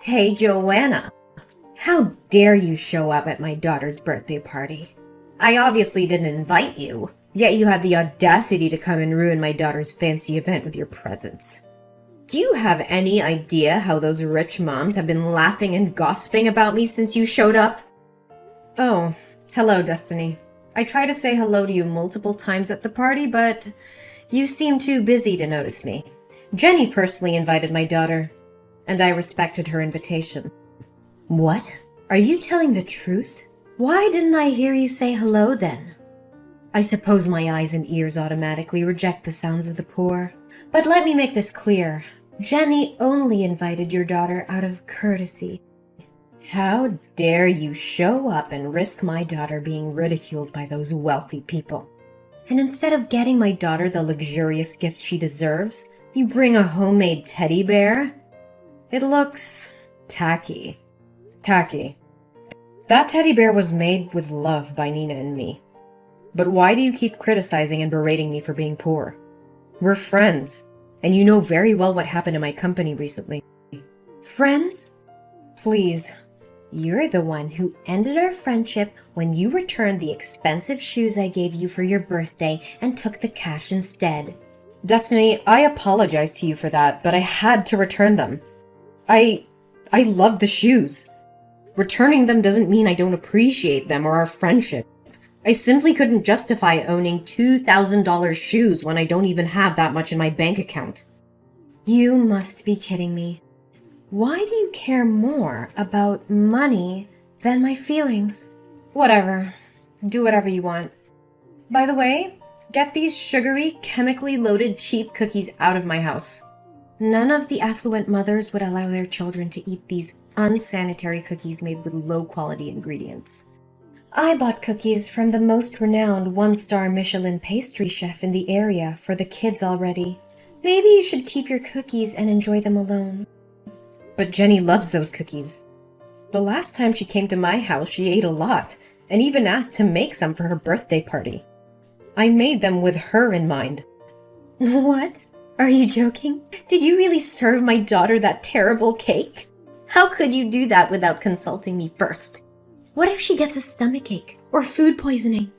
Hey, Joanna. How dare you show up at my daughter's birthday party? I obviously didn't invite you, yet you had the audacity to come and ruin my daughter's fancy event with your presence. Do you have any idea how those rich moms have been laughing and gossiping about me since you showed up? Oh, hello, Destiny. I tried to say hello to you multiple times at the party, but you seem too busy to notice me. Jenny personally invited my daughter, and I respected her invitation. What? Are you telling the truth? Why didn't I hear you say hello then? I suppose my eyes and ears automatically reject the sounds of the poor. But let me make this clear. Jenny only invited your daughter out of courtesy. How dare you show up and risk my daughter being ridiculed by those wealthy people? And instead of getting my daughter the luxurious gift she deserves, you bring a homemade teddy bear? It looks tacky. Tacky. That teddy bear was made with love by Nina and me. But why do you keep criticizing and berating me for being poor? We're friends, and you know very well what happened in my company recently. Friends? Please. You're the one who ended our friendship when you returned the expensive shoes I gave you for your birthday and took the cash instead. Destiny, I apologize to you for that, but I had to return them. I love the shoes. Returning them doesn't mean I don't appreciate them or our friendship. I simply couldn't justify owning $2,000 shoes when I don't even have that much in my bank account. You must be kidding me. Why do you care more about money than my feelings? Whatever. Do whatever you want. By the way, get these sugary, chemically loaded cheap cookies out of my house. None of the affluent mothers would allow their children to eat these unsanitary cookies made with low-quality ingredients. I bought cookies from the most renowned one-star Michelin pastry chef in the area for the kids already. Maybe you should keep your cookies and enjoy them alone. But Jenny loves those cookies. The last time she came to my house, she ate a lot, and even asked to make some for her birthday party. I made them with her in mind. What? Are you joking? Did you really serve my daughter that terrible cake? How could you do that without consulting me first? What if she gets a stomachache or food poisoning?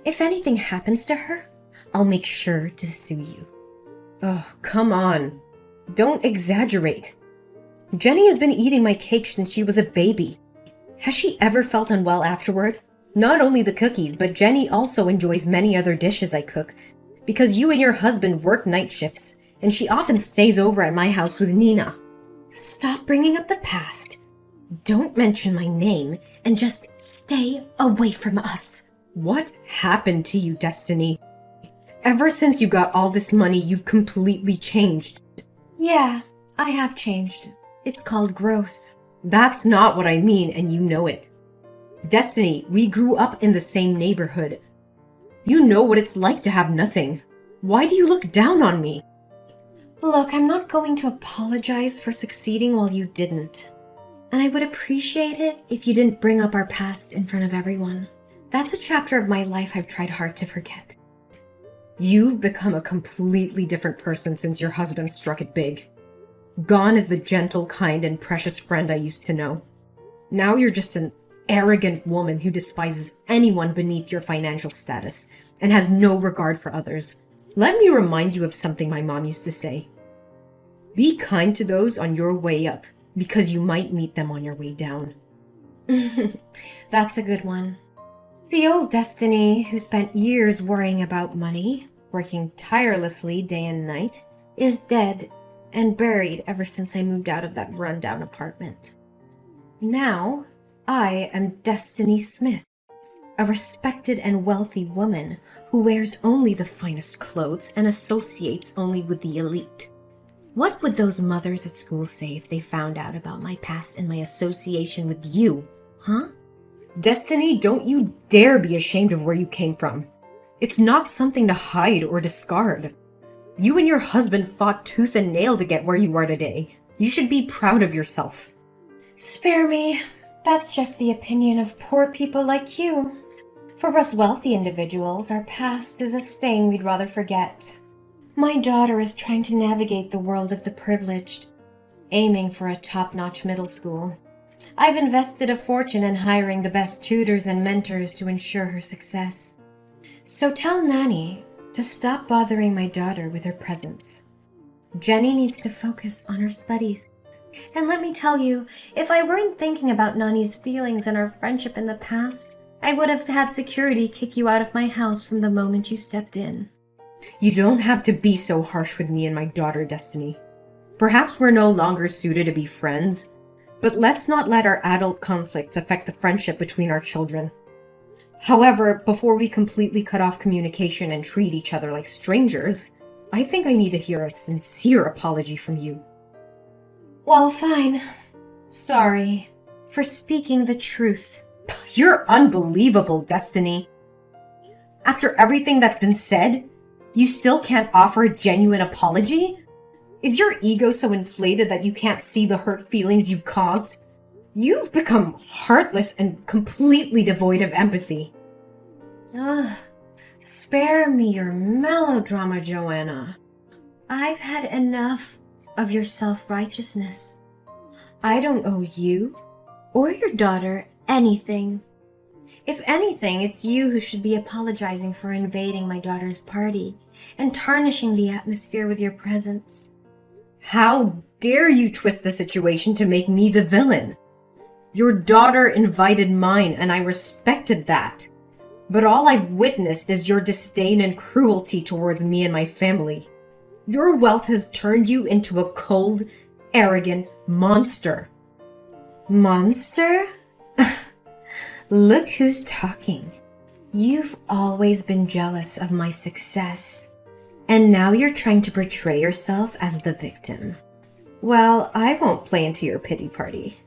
If anything happens to her, I'll make sure to sue you. Oh, come on. Don't exaggerate. Jenny has been eating my cake since she was a baby. Has she ever felt unwell afterward? Not only the cookies, but Jenny also enjoys many other dishes I cook, because you and your husband work night shifts, and she often stays over at my house with Nina. Stop bringing up the past. Don't mention my name, and just stay away from us. What happened to you, Destiny? Ever since you got all this money, you've completely changed. Yeah, I have changed. It's called growth. That's not what I mean, and you know it. Destiny, we grew up in the same neighborhood. You know what it's like to have nothing. Why do you look down on me? Look, I'm not going to apologize for succeeding while you didn't. And I would appreciate it if you didn't bring up our past in front of everyone. That's a chapter of my life I've tried hard to forget. You've become a completely different person since your husband struck it big. Gone is the gentle, kind, and precious friend I used to know. Now you're just an arrogant woman who despises anyone beneath your financial status and has no regard for others. Let me remind you of something my mom used to say. Be kind to those on your way up, because you might meet them on your way down. That's a good one. The old Destiny, who spent years worrying about money, working tirelessly day and night, is dead and buried ever since I moved out of that rundown apartment. Now, I am Destiny Smith, a respected and wealthy woman who wears only the finest clothes and associates only with the elite. What would those mothers at school say if they found out about my past and my association with you, huh? Destiny, don't you dare be ashamed of where you came from. It's not something to hide or discard. You and your husband fought tooth and nail to get where you are today. You should be proud of yourself. Spare me. That's just the opinion of poor people like you. For us wealthy individuals, our past is a stain we'd rather forget. My daughter is trying to navigate the world of the privileged. aiming for a top-notch middle school. I've invested a fortune in hiring the best tutors and mentors to ensure her success. So tell Nani to stop bothering my daughter with her presence. Jenny needs to focus on her studies. And let me tell you, if I weren't thinking about Nani's feelings and our friendship in the past, I would have had security kick you out of my house from the moment you stepped in. You don't have to be so harsh with me and my daughter, Destiny. Perhaps we're no longer suited to be friends, but let's not let our adult conflicts affect the friendship between our children. However, before we completely cut off communication and treat each other like strangers, I think I need to hear a sincere apology from you. Well, fine. Sorry for speaking the truth. You're unbelievable, Destiny. After everything that's been said, you still can't offer a genuine apology? Is your ego so inflated that you can't see the hurt feelings you've caused? You've become heartless and completely devoid of empathy. Spare me your melodrama, Joanna. I've had enough of your self-righteousness. I don't owe you or your daughter anything. If anything, it's you who should be apologizing for invading my daughter's party and tarnishing the atmosphere with your presence. How dare you twist the situation to make me the villain? Your daughter invited mine, and I respected that. But all I've witnessed is your disdain and cruelty towards me and my family. Your wealth has turned you into a cold, arrogant monster. Monster? Look who's talking. You've always been jealous of my success, and now you're trying to portray yourself as the victim. Well, I won't play into your pity party.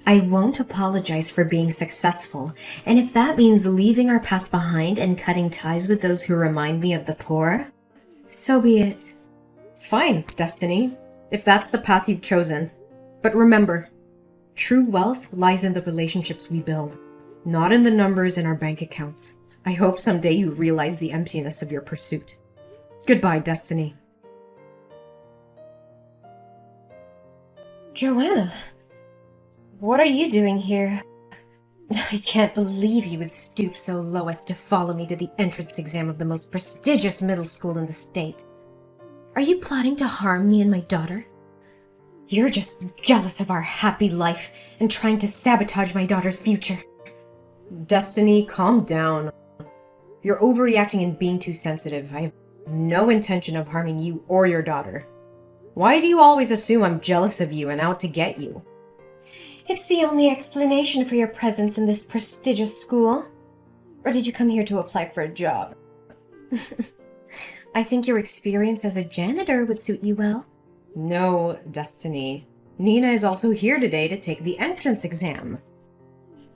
I won't apologize for being successful, and if that means leaving our past behind and cutting ties with those who remind me of the poor, so be it. Fine, Destiny, if that's the path you've chosen. But remember, true wealth lies in the relationships we build, not in the numbers in our bank accounts. I hope someday you realize the emptiness of your pursuit. Goodbye, Destiny. Joanna, what are you doing here? I can't believe you would stoop so low as to follow me to the entrance exam of the most prestigious middle school in the state. Are you plotting to harm me and my daughter? You're just jealous of our happy life and trying to sabotage my daughter's future. Destiny, calm down. You're overreacting and being too sensitive. I have no intention of harming you or your daughter. Why do you always assume I'm jealous of you and out to get you? It's the only explanation for your presence in this prestigious school. Or did you come here to apply for a job? I think your experience as a janitor would suit you well. No, Destiny. Nina is also here today to take the entrance exam.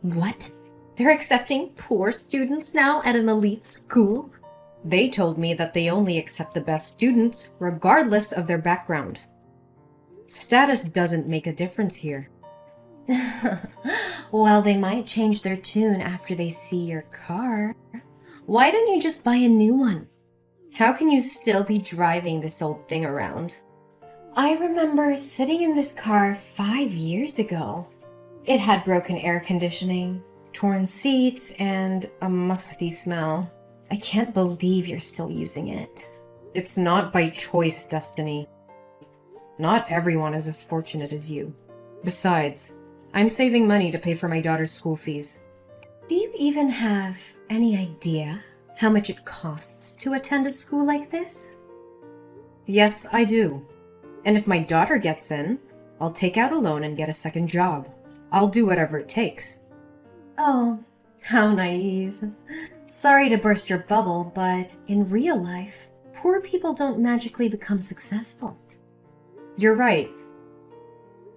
What? They're accepting poor students now at an elite school? They told me that they only accept the best students, regardless of their background. Status doesn't make a difference here. Well, they might change their tune after they see your car. Why don't you just buy a new one? How can you still be driving this old thing around? I remember sitting in this car 5 years ago. It had broken air conditioning, torn seats, and a musty smell. I can't believe you're still using it. It's not by choice, Destiny. Not everyone is as fortunate as you. Besides, I'm saving money to pay for my daughter's school fees. Do you even have any idea how much it costs to attend a school like this? Yes, I do. And if my daughter gets in, I'll take out a loan and get a second job. I'll do whatever it takes. Oh, how naive. Sorry to burst your bubble, but in real life, poor people don't magically become successful. You're right.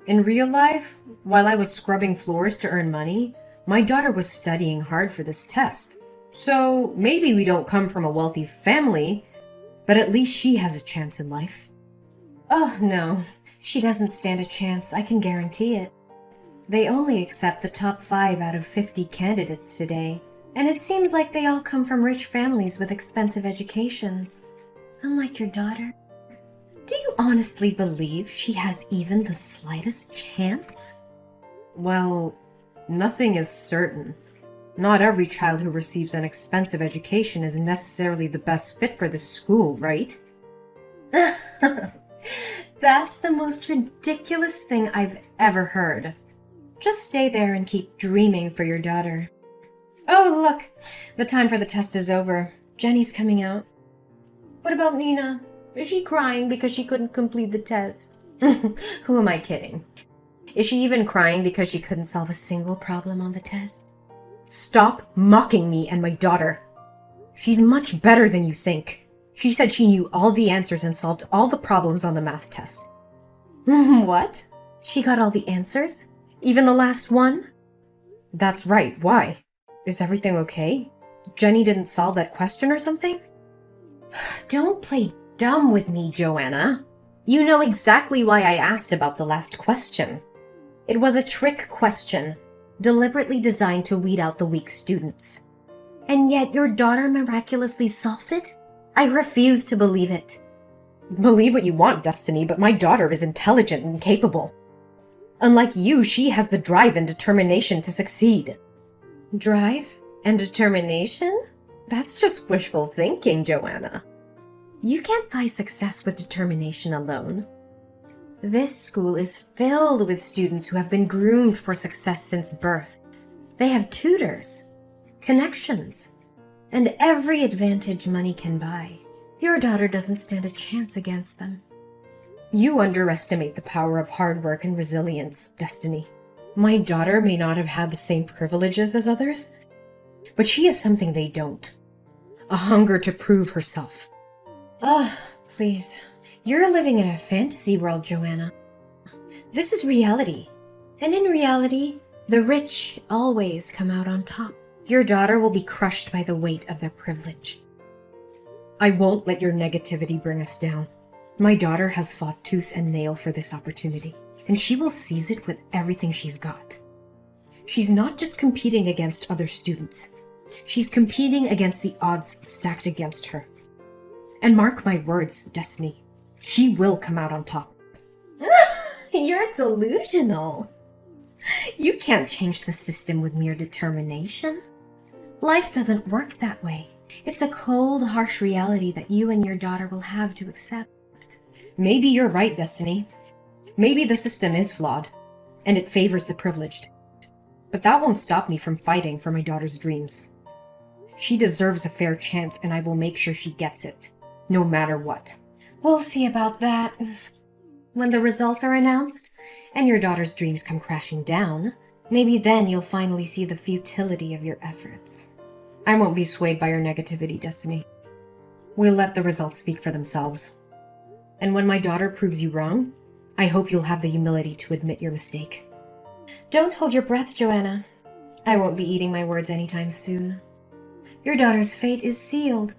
In real life, while I was scrubbing floors to earn money, my daughter was studying hard for this test. So maybe we don't come from a wealthy family, but at least she has a chance in life. Oh, no. She doesn't stand a chance, I can guarantee it. They only accept the top 5 out of 50 candidates today, and it seems like they all come from rich families with expensive educations. Unlike your daughter. Do you honestly believe she has even the slightest chance? Well, nothing is certain. Not every child who receives an expensive education is necessarily the best fit for this school, right? That's the most ridiculous thing I've ever heard. Just stay there and keep dreaming for your daughter. Oh, look! The time for the test is over. Jenny's coming out. What about Nina? Is she crying because she couldn't complete the test? Who am I kidding? Is she even crying because she couldn't solve a single problem on the test? Stop mocking me and my daughter. She's much better than you think. She said she knew all the answers and solved all the problems on the math test. What? She got all the answers? Even the last one? That's right. Why? Is everything okay? Jenny didn't solve that question or something? Don't play dumb with me, Joanna. You know exactly why I asked about the last question. It was a trick question, deliberately designed to weed out the weak students. And yet your daughter miraculously solved it? I refuse to believe it. Believe what you want, Destiny, but my daughter is intelligent and capable. Unlike you, she has the drive and determination to succeed. Drive and determination? That's just wishful thinking, Joanna. You can't buy success with determination alone. This school is filled with students who have been groomed for success since birth. They have tutors, connections, and every advantage money can buy. Your daughter doesn't stand a chance against them. You underestimate the power of hard work and resilience, Destiny. My daughter may not have had the same privileges as others, but she has something they don't. A hunger to prove herself. Ugh, please. You're living in a fantasy world, Joanna. This is reality. And in reality, the rich always come out on top. Your daughter will be crushed by the weight of their privilege. I won't let your negativity bring us down. My daughter has fought tooth and nail for this opportunity, and she will seize it with everything she's got. She's not just competing against other students. She's competing against the odds stacked against her. And mark my words, Destiny, she will come out on top. You're delusional. You can't change the system with mere determination. Life doesn't work that way. It's a cold, harsh reality that you and your daughter will have to accept. Maybe you're right, Destiny. Maybe the system is flawed, and it favors the privileged. But that won't stop me from fighting for my daughter's dreams. She deserves a fair chance, and I will make sure she gets it, no matter what. We'll see about that. When the results are announced, and your daughter's dreams come crashing down, maybe then you'll finally see the futility of your efforts. I won't be swayed by your negativity, Destiny. We'll let the results speak for themselves. And when my daughter proves you wrong, I hope you'll have the humility to admit your mistake. Don't hold your breath, Joanna. I won't be eating my words anytime soon. Your daughter's fate is sealed,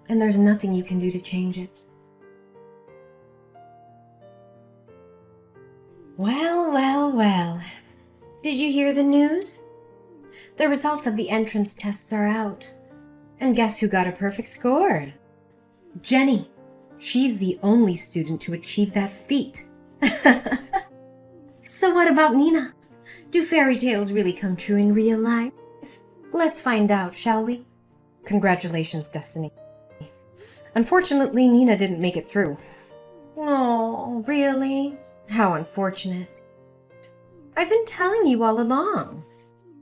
and there's nothing you can do to change it. Well, well, well. Did you hear the news? The results of the entrance tests are out. And guess who got a perfect score? Jenny. She's the only student to achieve that feat. So what about Nina? Do fairy tales really come true in real life? Let's find out, shall we? Congratulations, Destiny. Unfortunately, Nina didn't make it through. Oh, really? How unfortunate. I've been telling you all along.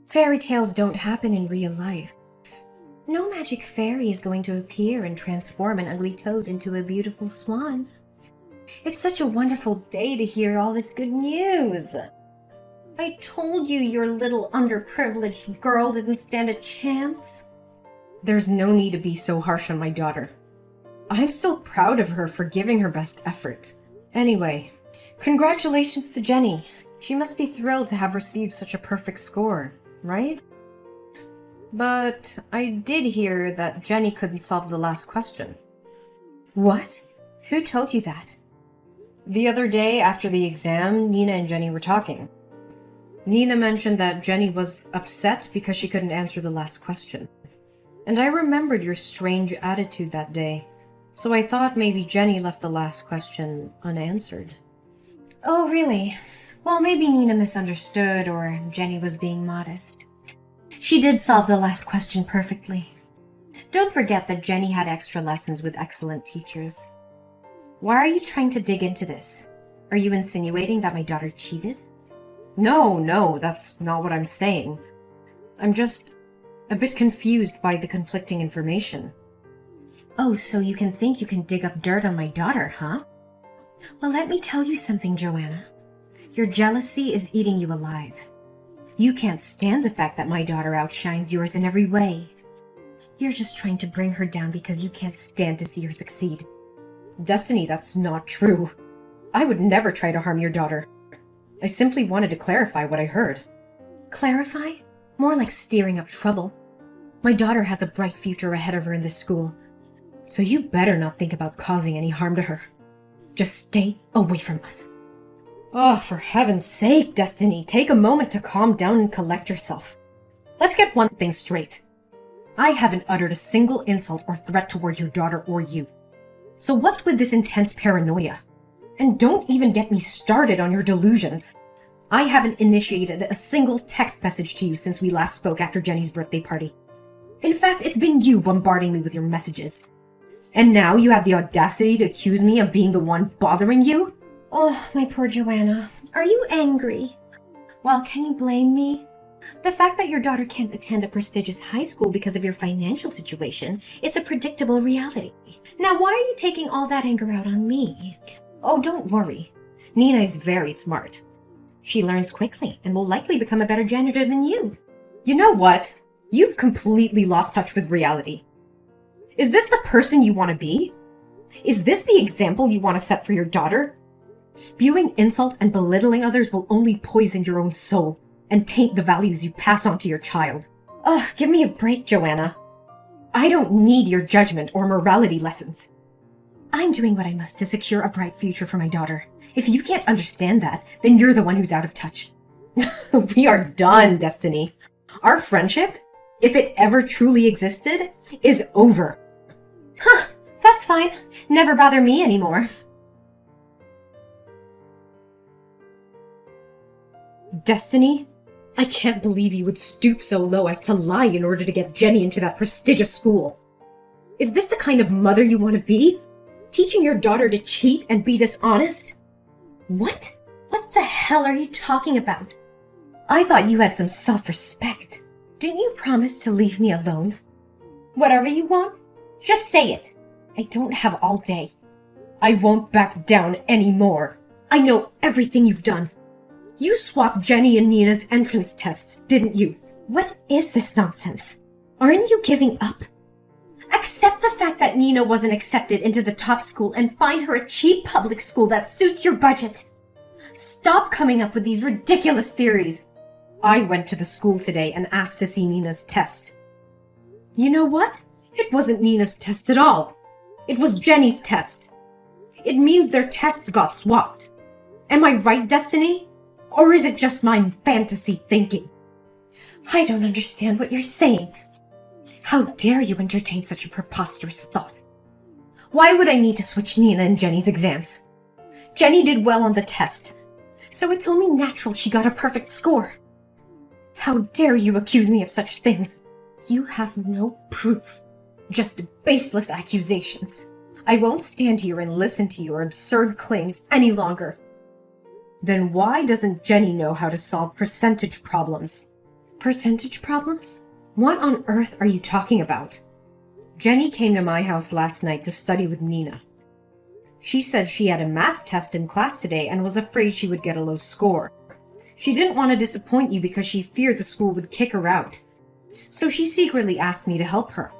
Fairy tales don't happen in real life. No magic fairy is going to appear and transform an ugly toad into a beautiful swan. It's such a wonderful day to hear all this good news. I told you your little underprivileged girl didn't stand a chance. There's no need to be so harsh on my daughter. I'm so proud of her for giving her best effort. Anyway, congratulations to Jenny. She must be thrilled to have received such a perfect score, right? But I did hear that Jenny couldn't solve the last question. What? Who told you that? The other day after the exam, Nina and Jenny were talking. Nina mentioned that Jenny was upset because she couldn't answer the last question. And I remembered your strange attitude that day. So I thought maybe Jenny left the last question unanswered. Oh, really? Well, maybe Nina misunderstood or Jenny was being modest. She did solve the last question perfectly. Don't forget that Jenny had extra lessons with excellent teachers. Why are you trying to dig into this? Are you insinuating that my daughter cheated? No, that's not what I'm saying. I'm just a bit confused by the conflicting information. Oh, so you think you can dig up dirt on my daughter, huh? Well, let me tell you something, Joanna. Your jealousy is eating you alive. You can't stand the fact that my daughter outshines yours in every way. You're just trying to bring her down because you can't stand to see her succeed. Destiny, that's not true. I would never try to harm your daughter. I simply wanted to clarify what I heard. Clarify? More like stirring up trouble. My daughter has a bright future ahead of her in this school, so you better not think about causing any harm to her. Just stay away from us. Oh, for heaven's sake, Destiny, take a moment to calm down and collect yourself. Let's get one thing straight. I haven't uttered a single insult or threat towards your daughter or you. So what's with this intense paranoia? And don't even get me started on your delusions. I haven't initiated a single text message to you since we last spoke after Jenny's birthday party. In fact, it's been you bombarding me with your messages. And now you have the audacity to accuse me of being the one bothering you? Oh, my poor Joanna. Are you angry? Well, can you blame me? The fact that your daughter can't attend a prestigious high school because of your financial situation is a predictable reality. Now, why are you taking all that anger out on me? Oh, don't worry. Nina is very smart. She learns quickly and will likely become a better janitor than you. You know what? You've completely lost touch with reality. Is this the person you want to be? Is this the example you want to set for your daughter? Spewing insults and belittling others will only poison your own soul and taint the values you pass on to your child. Ugh, give me a break, Joanna. I don't need your judgment or morality lessons. I'm doing what I must to secure a bright future for my daughter. If you can't understand that, then you're the one who's out of touch. We are done, Destiny. Our friendship, if it ever truly existed, is over. Huh, that's fine. Never bother me anymore. Destiny? I can't believe you would stoop so low as to lie in order to get Jenny into that prestigious school. Is this the kind of mother you want to be? Teaching your daughter to cheat and be dishonest? What? What the hell are you talking about? I thought you had some self-respect. Didn't you promise to leave me alone? Whatever you want, just say it. I don't have all day. I won't back down anymore. I know everything you've done. You swapped Jenny and Nina's entrance tests, didn't you? What is this nonsense? Aren't you giving up? Accept the fact that Nina wasn't accepted into the top school and find her a cheap public school that suits your budget. Stop coming up with these ridiculous theories. I went to the school today and asked to see Nina's test. You know what? It wasn't Nina's test at all. It was Jenny's test. It means their tests got swapped. Am I right, Destiny? Or is it just my fantasy thinking? I don't understand what you're saying. How dare you entertain such a preposterous thought? Why would I need to switch Nina and Jenny's exams? Jenny did well on the test, so it's only natural she got a perfect score. How dare you accuse me of such things? You have no proof, just baseless accusations. I won't stand here and listen to your absurd claims any longer. Then why doesn't Jenny know how to solve percentage problems? Percentage problems? What on earth are you talking about? Jenny came to my house last night to study with Nina. She said she had a math test in class today and was afraid she would get a low score. She didn't want to disappoint you because she feared the school would kick her out. So she secretly asked me to help her.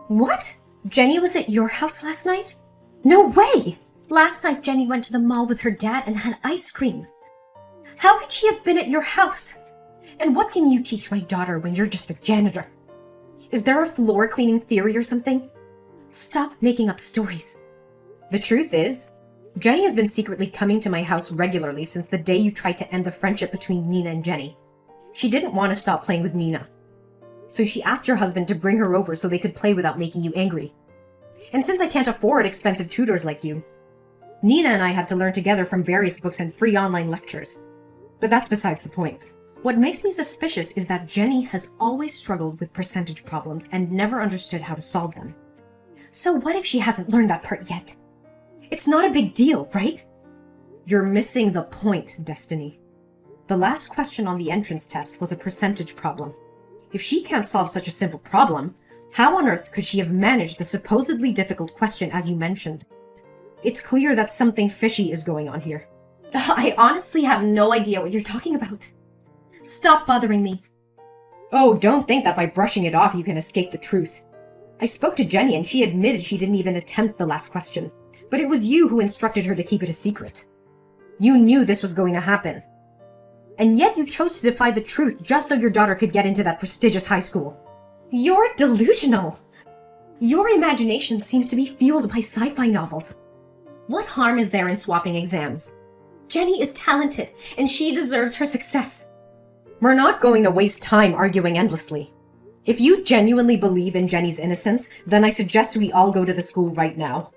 What? Jenny was at your house last night? No way! Last night Jenny went to the mall with her dad and had ice cream. How could she have been at your house? And what can you teach my daughter when you're just a janitor? Is there a floor cleaning theory or something? Stop making up stories. The truth is, Jenny has been secretly coming to my house regularly since the day you tried to end the friendship between Nina and Jenny. She didn't want to stop playing with Nina. So she asked your husband to bring her over so they could play without making you angry. And since I can't afford expensive tutors like you, Nina and I had to learn together from various books and free online lectures. But that's besides the point. What makes me suspicious is that Jenny has always struggled with percentage problems and never understood how to solve them. So what if she hasn't learned that part yet? It's not a big deal, right? You're missing the point, Destiny. The last question on the entrance test was a percentage problem. If she can't solve such a simple problem, how on earth could she have managed the supposedly difficult question as you mentioned? It's clear that something fishy is going on here. I honestly have no idea what you're talking about. Stop bothering me. Oh, don't think that by brushing it off you can escape the truth. I spoke to Jenny and she admitted she didn't even attempt the last question, but it was you who instructed her to keep it a secret. You knew this was going to happen. And yet you chose to defy the truth just so your daughter could get into that prestigious high school. You're delusional. Your imagination seems to be fueled by sci-fi novels. What harm is there in swapping exams? Jenny is talented, and she deserves her success. We're not going to waste time arguing endlessly. If you genuinely believe in Jenny's innocence, then I suggest we all go to the school right now.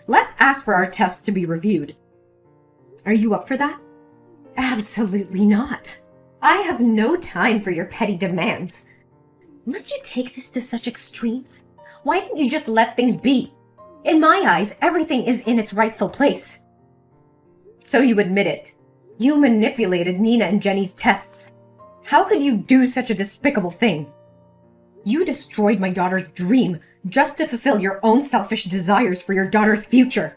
Let's ask for our tests to be reviewed. Are you up for that? Absolutely not. I have no time for your petty demands. Must you take this to such extremes? Why don't you just let things be? In my eyes, everything is in its rightful place. So you admit it. You manipulated Nina and Jenny's tests. How could you do such a despicable thing? You destroyed my daughter's dream just to fulfill your own selfish desires for your daughter's future.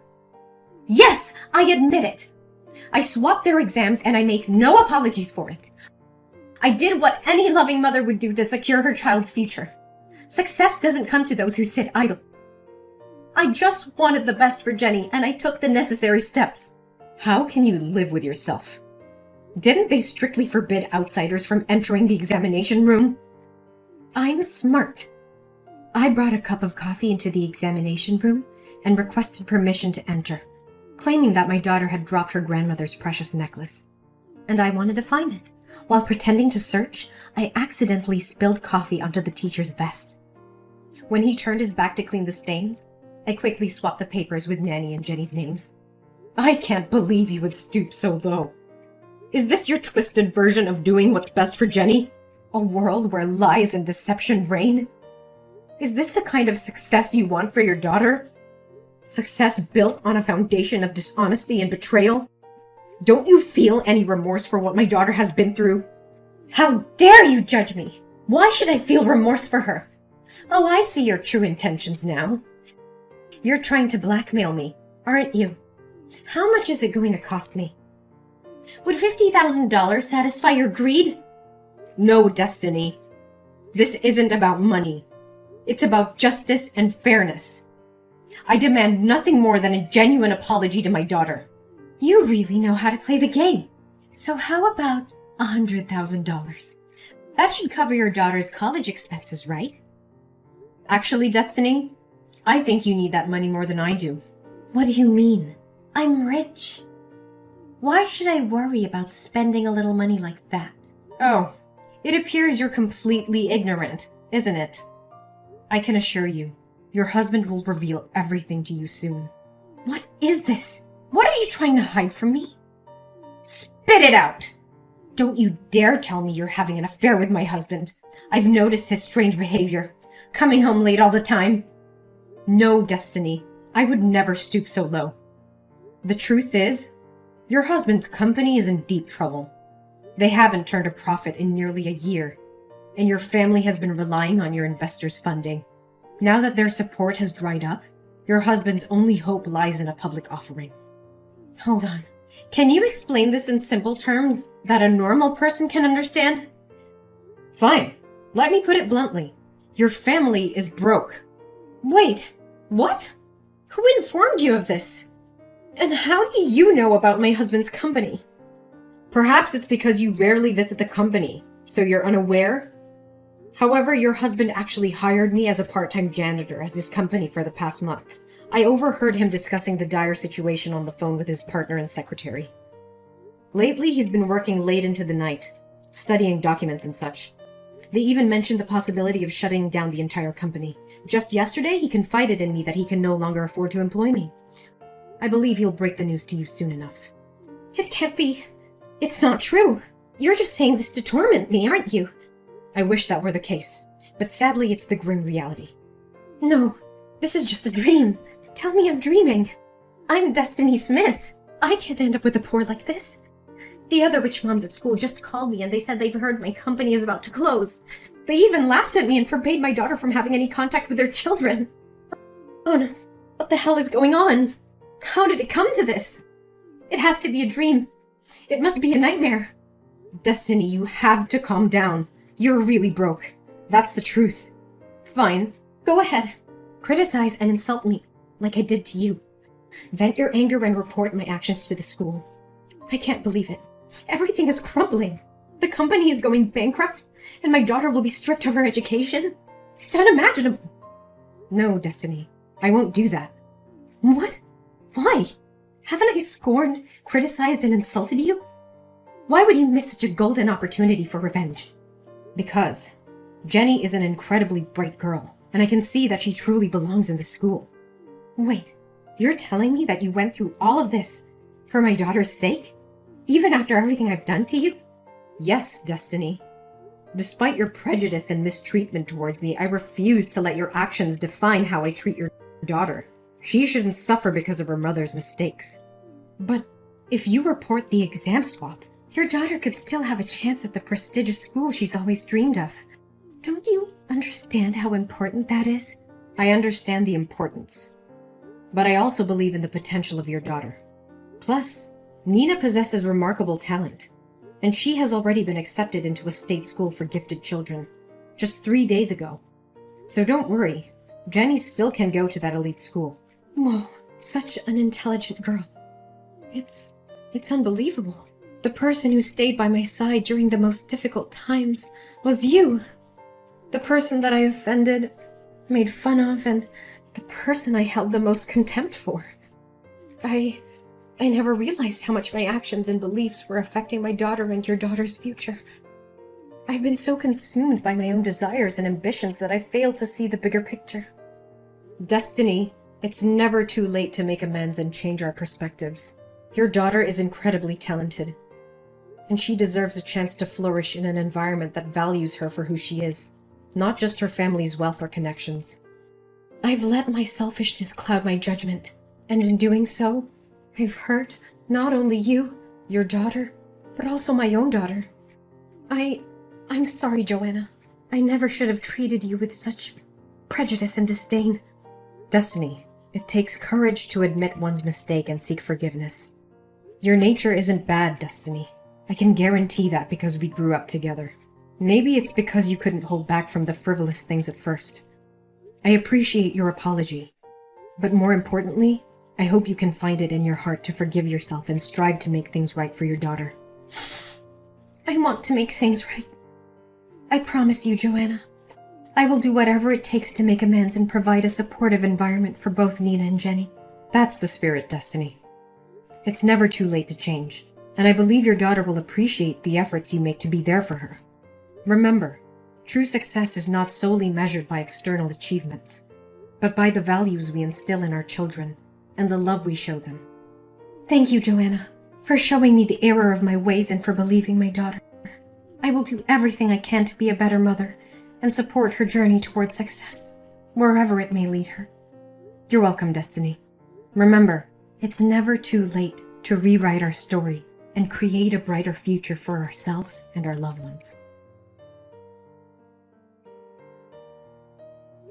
Yes, I admit it. I swapped their exams and I make no apologies for it. I did what any loving mother would do to secure her child's future. Success doesn't come to those who sit idle. I just wanted the best for Jenny and I took the necessary steps. How can you live with yourself? Didn't they strictly forbid outsiders from entering the examination room? I'm smart. I brought a cup of coffee into the examination room and requested permission to enter, claiming that my daughter had dropped her grandmother's precious necklace. And I wanted to find it. While pretending to search, I accidentally spilled coffee onto the teacher's vest. When he turned his back to clean the stains, I quickly swapped the papers with Nanny and Jenny's names. I can't believe you would stoop so low. Is this your twisted version of doing what's best for Jenny? A world where lies and deception reign? Is this the kind of success you want for your daughter? Success built on a foundation of dishonesty and betrayal? Don't you feel any remorse for what my daughter has been through? How dare you judge me? Why should I feel remorse for her? Oh, I see your true intentions now. You're trying to blackmail me, aren't you? How much is it going to cost me? Would $50,000 satisfy your greed? No, Destiny. This isn't about money. It's about justice and fairness. I demand nothing more than a genuine apology to my daughter. You really know how to play the game. So how about $100,000? That should cover your daughter's college expenses, right? Actually, Destiny, I think you need that money more than I do. What do you mean? I'm rich. Why should I worry about spending a little money like that? Oh, it appears you're completely ignorant, isn't it? I can assure you, your husband will reveal everything to you soon. What is this? What are you trying to hide from me? Spit it out! Don't you dare tell me you're having an affair with my husband. I've noticed his strange behavior, coming home late all the time. No, Destiny, I would never stoop so low. The truth is, your husband's company is in deep trouble. They haven't turned a profit in nearly a year, and your family has been relying on your investors' funding. Now that their support has dried up, your husband's only hope lies in a public offering. Hold on. Can you explain this in simple terms that a normal person can understand? Fine. Let me put it bluntly. Your family is broke. Wait, what? Who informed you of this? And how do you know about my husband's company? Perhaps it's because you rarely visit the company, so you're unaware? However, your husband actually hired me as a part-time janitor at his company for the past month. I overheard him discussing the dire situation on the phone with his partner and secretary. Lately, he's been working late into the night, studying documents and such. They even mentioned the possibility of shutting down the entire company. Just yesterday, he confided in me that he can no longer afford to employ me. I believe he'll break the news to you soon enough. It can't be. It's not true. You're just saying this to torment me, aren't you? I wish that were the case, but sadly it's the grim reality. No, this is just a dream. Tell me I'm dreaming. I'm Destiny Smith. I can't end up with a poor like this. The other rich moms at school just called me and they said they've heard my company is about to close. They even laughed at me and forbade my daughter from having any contact with their children. Oh no, what the hell is going on? How did it come to this? It has to be a dream. It must be a nightmare. Destiny, you have to calm down. You're really broke. That's the truth. Fine, go ahead. Criticize and insult me, like I did to you. Vent your anger and report my actions to the school. I can't believe it. Everything is crumbling. The company is going bankrupt, and my daughter will be stripped of her education. It's unimaginable. No, Destiny, I won't do that. What? Why? Haven't I scorned, criticized, and insulted you? Why would you miss such a golden opportunity for revenge? Because Jenny is an incredibly bright girl, and I can see that she truly belongs in the school. Wait, you're telling me that you went through all of this for my daughter's sake? Even after everything I've done to you? Yes, Destiny. Despite your prejudice and mistreatment towards me, I refuse to let your actions define how I treat your daughter. She shouldn't suffer because of her mother's mistakes. But if you report the exam swap, your daughter could still have a chance at the prestigious school she's always dreamed of. Don't you understand how important that is? I understand the importance. But I also believe in the potential of your daughter. Plus, Nina possesses remarkable talent, and she has already been accepted into a state school for gifted children, just 3 days ago. So don't worry, Jenny still can go to that elite school. Whoa, such an intelligent girl. It's unbelievable. The person who stayed by my side during the most difficult times was you. The person that I offended, made fun of, and the person I held the most contempt for. I never realized how much my actions and beliefs were affecting my daughter and your daughter's future. I've been so consumed by my own desires and ambitions that I failed to see the bigger picture. Destiny, it's never too late to make amends and change our perspectives. Your daughter is incredibly talented, and she deserves a chance to flourish in an environment that values her for who she is, not just her family's wealth or connections. I've let my selfishness cloud my judgment, and in doing so, I've hurt not only you, your daughter, but also my own daughter. I'm sorry, Joanna. I never should have treated you with such prejudice and disdain. Destiny, it takes courage to admit one's mistake and seek forgiveness. Your nature isn't bad, Destiny. I can guarantee that because we grew up together. Maybe it's because you couldn't hold back from the frivolous things at first. I appreciate your apology, but more importantly, I hope you can find it in your heart to forgive yourself and strive to make things right for your daughter. I want to make things right. I promise you, Joanna. I will do whatever it takes to make amends and provide a supportive environment for both Nina and Jenny. That's the spirit, Destiny. It's never too late to change, and I believe your daughter will appreciate the efforts you make to be there for her. Remember, true success is not solely measured by external achievements, but by the values we instill in our children and the love we show them. Thank you, Joanna, for showing me the error of my ways and for believing my daughter. I will do everything I can to be a better mother and support her journey towards success, wherever it may lead her. You're welcome, Destiny. Remember, it's never too late to rewrite our story and create a brighter future for ourselves and our loved ones.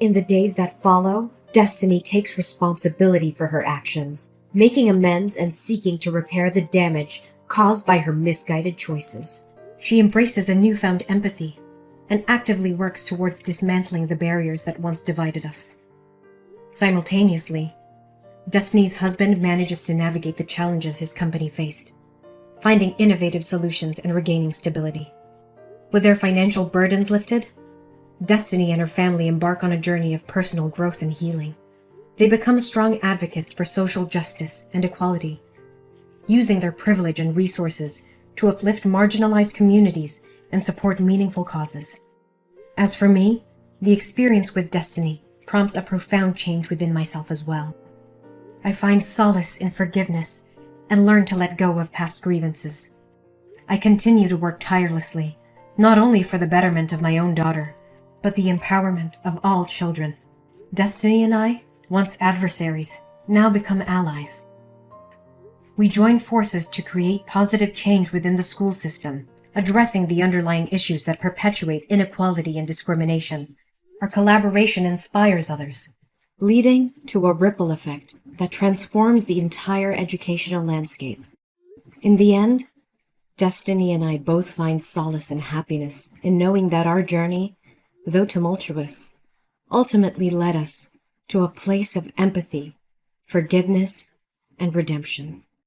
In the days that follow, Destiny takes responsibility for her actions, making amends and seeking to repair the damage caused by her misguided choices. She embraces a newfound empathy and actively works towards dismantling the barriers that once divided us. Simultaneously, Destiny's husband manages to navigate the challenges his company faced, finding innovative solutions and regaining stability. With their financial burdens lifted, Destiny and her family embark on a journey of personal growth and healing. They become strong advocates for social justice and equality, using their privilege and resources to uplift marginalized communities and support meaningful causes. As for me, the experience with Destiny prompts a profound change within myself as well. I find solace in forgiveness and learn to let go of past grievances. I continue to work tirelessly, not only for the betterment of my own daughter, but the empowerment of all children. Destiny and I, once adversaries, now become allies. We join forces to create positive change within the school system, addressing the underlying issues that perpetuate inequality and discrimination. Our collaboration inspires others, leading to a ripple effect that transforms the entire educational landscape. In the end, Destiny and I both find solace and happiness in knowing that our journey, though tumultuous, ultimately led us to a place of empathy, forgiveness, and redemption.